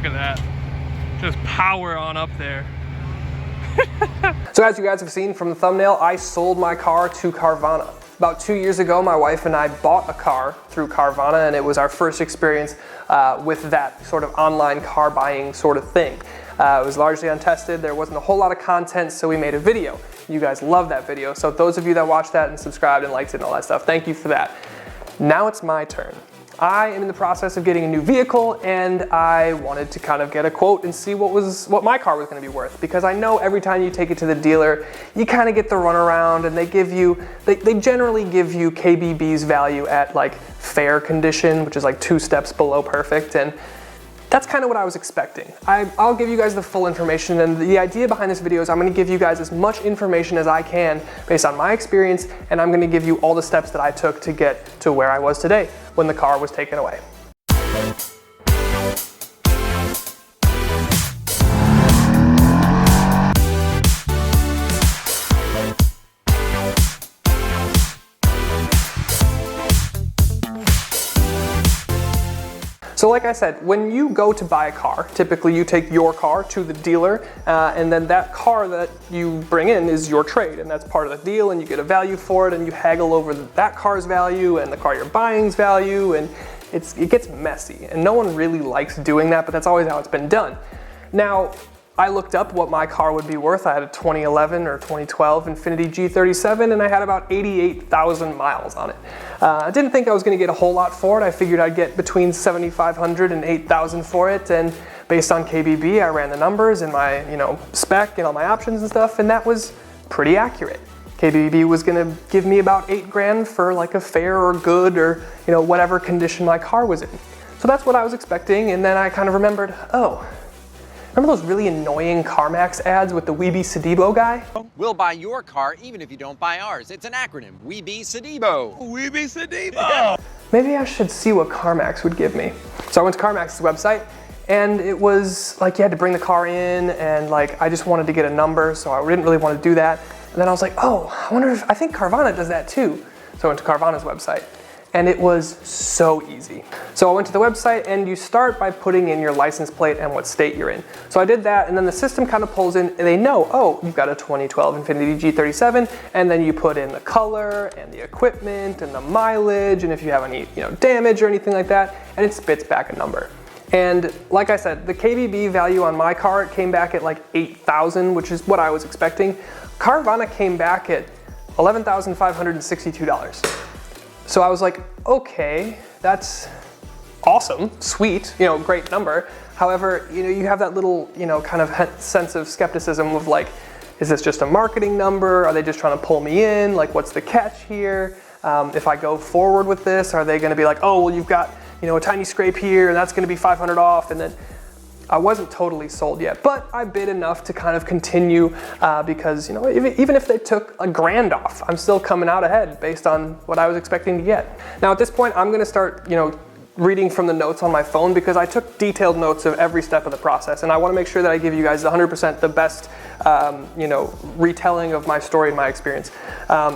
Look at that. Just power on up there. So as you guys have seen from the thumbnail, I sold my car to Carvana. About 2 years ago, my wife and I bought a car through Carvana, and it was our first experience with that sort of online car buying sort of thing. It was largely untested, there wasn't a whole lot of content, so we made a video. You guys love that video, so those of you that watched that and subscribed and liked it and all that stuff, thank you for that. Now it's my turn. I am in the process of getting a new vehicle, and I wanted to kind of get a quote and see what my car was going to be worth, because I know every time you take it to the dealer, you kind of get the runaround, and they generally give you KBB's value at like fair condition, which is like 2 steps below perfect, and that's kind of what I was expecting. I'll give you guys the full information, and the idea behind this video is I'm going to give you guys as much information as I can based on my experience, and I'm going to give you all the steps that I took to get to where I was today when the car was taken away. So like I said, when you go to buy a car, typically you take your car to the dealer, and then that car that you bring in is your trade, and that's part of the deal, and you get a value for it, and you haggle over that car's value and the car you're buying's value, and it gets messy, and no one really likes doing that, but that's always how it's been done. Now, I looked up what my car would be worth. I had a 2011 or 2012 Infiniti G37, and I had about 88,000 miles on it. I didn't think I was going to get a whole lot for it. I figured I'd get between 7,500 and 8,000 for it, and based on KBB, I ran the numbers and my spec and all my options and stuff, and that was pretty accurate. KBB was going to give me about 8 grand for like a fair or good or whatever condition my car was in. So that's what I was expecting, and then I kind of remembered, oh, remember those really annoying CarMax ads with the webesedibo guy? We'll buy your car even if you don't buy ours. It's an acronym, webesedibo. Webesedibo! Maybe I should see what CarMax would give me. So I went to CarMax's website, and it was like you had to bring the car in, and like I just wanted to get a number, so I didn't really want to do that. And then I was like, oh, I think Carvana does that too. So I went to Carvana's website, and it was so easy. So I went to the website, and you start by putting in your license plate and what state you're in. So I did that, and then the system kind of pulls in, and they know, oh, you've got a 2012 Infiniti G37, and then you put in the color and the equipment and the mileage, and if you have any damage or anything like that, and it spits back a number. And like I said, the KBB value on my car came back at like 8,000, which is what I was expecting. Carvana came back at $11,562. So I was like, okay, that's awesome, sweet, great number. However, you have that little, kind of sense of skepticism of like, is this just a marketing number? Are they just trying to pull me in? Like, what's the catch here? If I go forward with this, are they going to be like, oh, well, you've got, a tiny scrape here, and that's going to be 500 off, and then I wasn't totally sold yet, but I bid enough to kind of continue because, even if they took a grand off, I'm still coming out ahead based on what I was expecting to get. Now at this point, I'm gonna start, reading from the notes on my phone because I took detailed notes of every step of the process, and I wanna make sure that I give you guys 100% the best, retelling of my story and my experience.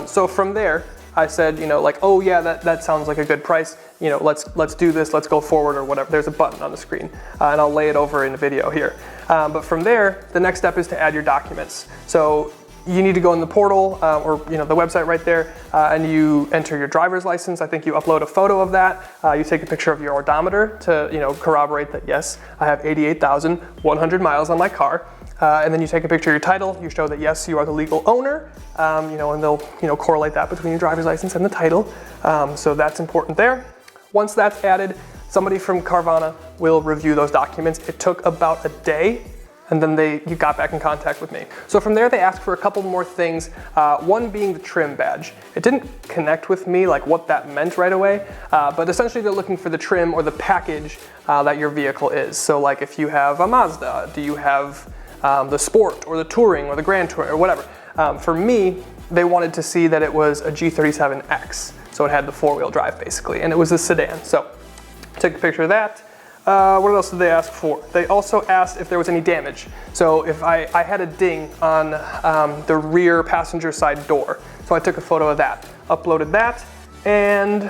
So from there, I said, like, oh yeah, that sounds like a good price. Let's do this, let's go forward or whatever. There's a button on the screen, and I'll lay it over in a video here. But from there, the next step is to add your documents. So you need to go in the portal or the website right there, and you enter your driver's license. I think you upload a photo of that. You take a picture of your odometer to corroborate that yes, I have 88,100 miles on my car. And then you take a picture of your title, you show that yes, you are the legal owner, and they'll correlate that between your driver's license and the title. So that's important there. Once that's added, somebody from Carvana will review those documents. It took about a day, and then you got back in contact with me. So from there, they asked for a couple more things, one being the trim badge. It didn't connect with me like what that meant right away, but essentially they're looking for the trim or the package that your vehicle is. So like if you have a Mazda, do you have the Sport or the Touring or the Grand Touring or whatever. For me, they wanted to see that it was a G37X, so it had the 4-wheel drive basically, and it was a sedan. So took a picture of that. What else did they ask for? They also asked if there was any damage. So if I had a ding on the rear passenger side door, so I took a photo of that, uploaded that, and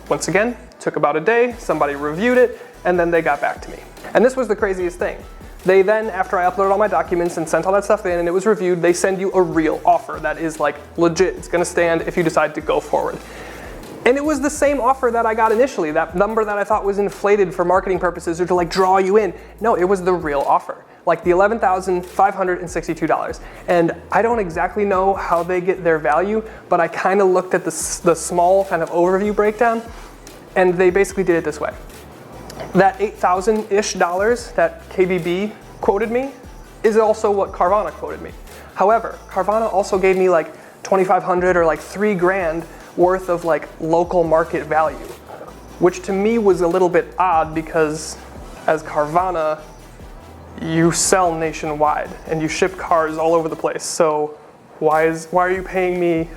once again, took about a day, somebody reviewed it, and then they got back to me. And this was the craziest thing. They then, after I uploaded all my documents and sent all that stuff in and it was reviewed, they send you a real offer that is like legit. It's gonna stand if you decide to go forward. And it was the same offer that I got initially, that number that I thought was inflated for marketing purposes or to like draw you in. No, it was the real offer, like the $11,562. And I don't exactly know how they get their value, but I kind of looked at the small kind of overview breakdown, and they basically did it this way. That $8,000-ish that KBB quoted me is also what Carvana quoted me. However, Carvana also gave me like $2,500 or like $3,000 worth of like local market value, which to me was a little bit odd because as Carvana, you sell nationwide and you ship cars all over the place. So why are you paying me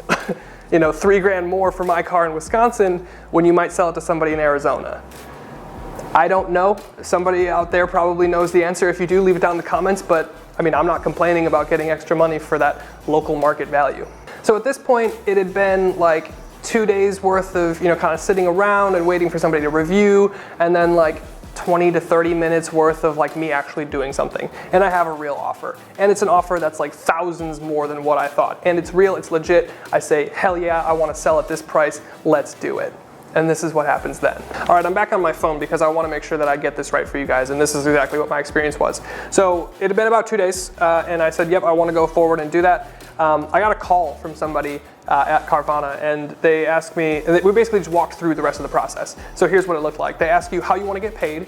you know, $3,000 more for my car in Wisconsin when you might sell it to somebody in Arizona? I don't know. Somebody out there probably knows the answer. If you do, leave it down in the comments, but I mean, I'm not complaining about getting extra money for that local market value. So at this point, it had been like 2 days worth of, you know, kind of sitting around and waiting for somebody to review, and then like 20 to 30 minutes worth of like me actually doing something. And I have a real offer. And it's an offer that's like thousands more than what I thought. And it's real, it's legit. I say, hell yeah, I want to sell at this price. Let's do it. And this is what happens then. All right, I'm back on my phone because I want to make sure that I get this right for you guys, and this is exactly what my experience was. So it had been about 2 days, and I said, yep, I want to go forward and do that. I got a call from somebody at Carvana, and they asked me, and we basically just walked through the rest of the process. So here's what it looked like. They ask you how you want to get paid.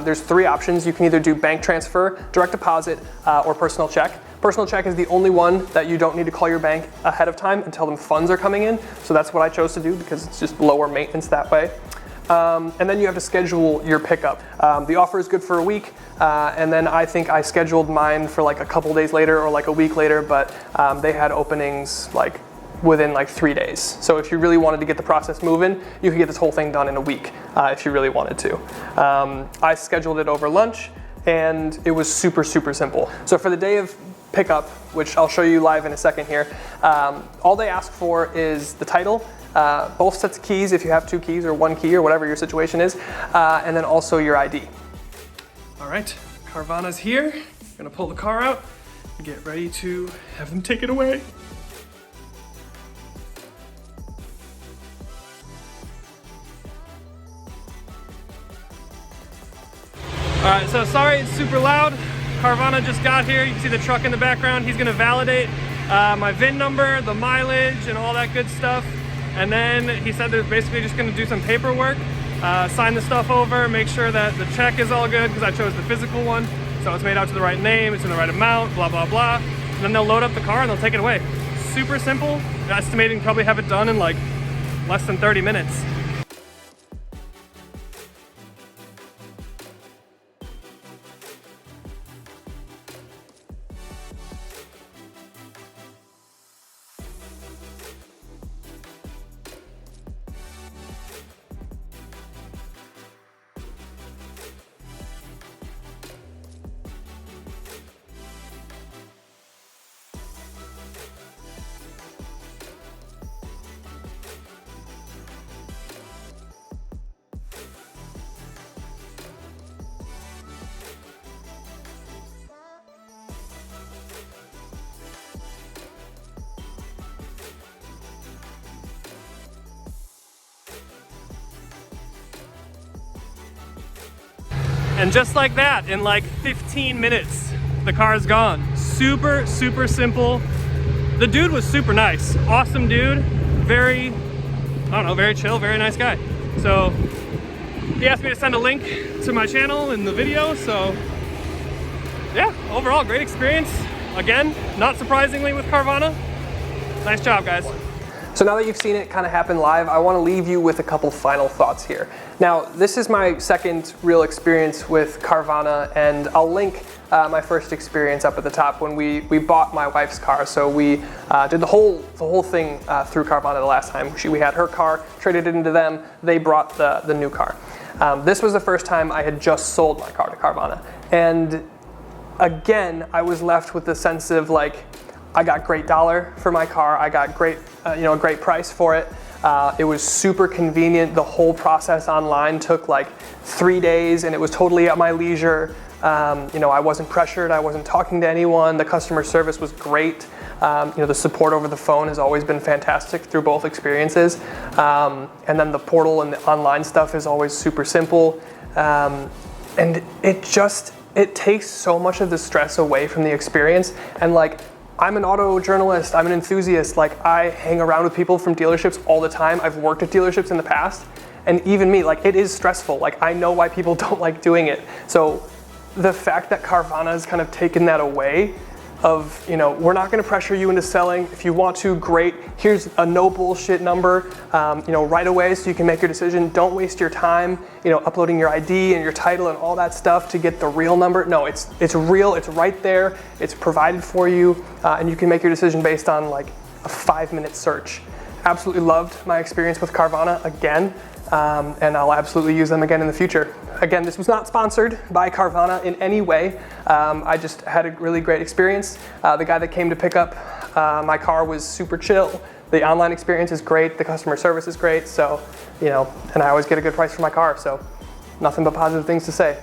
There's 3 options. You can either do bank transfer, direct deposit, or personal check. Personal check is the only one that you don't need to call your bank ahead of time and tell them funds are coming in. So that's what I chose to do because it's just lower maintenance that way. And then you have to schedule your pickup. The offer is good for a week, and then I think I scheduled mine for like a couple days later or like a week later, but they had openings like within like 3 days. So if you really wanted to get the process moving, you could get this whole thing done in a week if you really wanted to. I scheduled it over lunch, and it was super, super simple. So for the day of pickup, which I'll show you live in a second here, all they ask for is the title, both sets of keys if you have 2 keys or 1 key or whatever your situation is, and then also your ID. All right, Carvana's here. I'm gonna pull the car out and get ready to have them take it away. All right, so sorry it's super loud. Carvana just got here. You can see the truck in the background. He's gonna validate my VIN number, the mileage, and all that good stuff. And then he said they're basically just gonna do some paperwork, sign the stuff over, make sure that the check is all good because I chose the physical one. So it's made out to the right name, it's in the right amount, blah, blah, blah. And then they'll load up the car and they'll take it away. Super simple. Estimating probably have it done in like less than 30 minutes. And just like that, in like 15 minutes, the car is gone. Super, super simple. The dude was super nice. Awesome dude. Very, I don't know, very chill, very nice guy. So he asked me to send a link to my channel in the video. So yeah, overall, great experience. Again, not surprisingly with Carvana. Nice job, guys. So now that you've seen it kind of happen live, I want to leave you with a couple final thoughts here. Now, this is my second real experience with Carvana, and I'll link my first experience up at the top when we bought my wife's car. So we did the whole thing through Carvana the last time. We had her car, traded it into them, they brought the new car. This was the first time I had just sold my car to Carvana. And again, I was left with the sense of like, I got great dollar for my car. I got great, a great price for it. It was super convenient. The whole process online took like 3 days, and it was totally at my leisure. I wasn't pressured. I wasn't talking to anyone. The customer service was great. The support over the phone has always been fantastic through both experiences. And then the portal and the online stuff is always super simple. And it takes so much of the stress away from the experience. And like, I'm an auto journalist, I'm an enthusiast. Like, I hang around with people from dealerships all the time. I've worked at dealerships in the past. And even me, like, it is stressful. Like, I know why people don't like doing it. So the fact that Carvana has kind of taken that away of, we're not gonna pressure you into selling. If you want to, great. Here's a no bullshit number, right away so you can make your decision. Don't waste your time, uploading your ID and your title and all that stuff to get the real number. No, it's real, it's right there, it's provided for you, and you can make your decision based on like a 5-minute search. Absolutely loved my experience with Carvana again, and I'll absolutely use them again in the future. Again, this was not sponsored by Carvana in any way. I just had a really great experience. The guy that came to pick up my car was super chill. The online experience is great. The customer service is great. So, and I always get a good price for my car. So nothing but positive things to say.